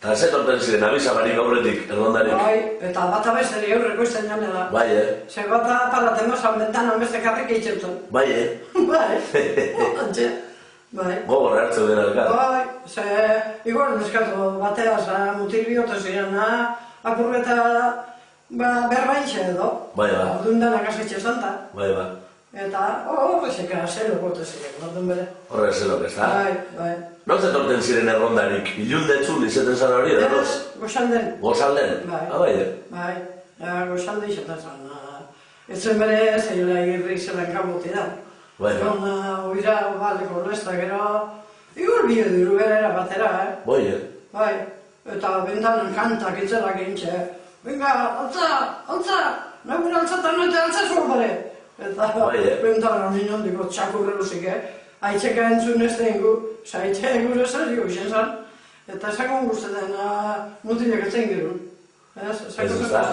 Eta ze torten ziren, abisabarik aurretik, errondarik. Bai, eta bata bezari aurreko izan jane da. Bai, Ze bata paraten mazan bentanan beste karrik eitxeuten. Bai, Bai, ontxe. Bai. Gogorra hartzen dena elkar. Bai, ze igual neskatu bateaz mutil bihurtu ziren, apurreta berbaintxe edo. Bai, ba. Ordun denak asetxe zanta. Bai, ba. Eta horrezeka zelo gote ziren, ordun bere. Horre zelok, ez da? Bai, bai. Noze torten ziren errondarik? Ilundetzun izeten zan hori, edo? Ez, goxalden. Gozalden? Bai. Bai, Bai, goxalde izaten zan. Etzen bere, zeiola egirrik zelan kabote da. Bai, ba. Oira, baleko lesta gero, igual bio diru berera batera, Bai, Bai, eta bentanen kantak itzelak egintxe. Venga, altza, nagur altzatan noite altza zuen bare. Eta bentanen inondiko txakurre lusik, Aitzeka entzun ez dengu, saitxe gure zario izan zan. Eta esakon guztetan mutilak ez zen gerun. Ez da?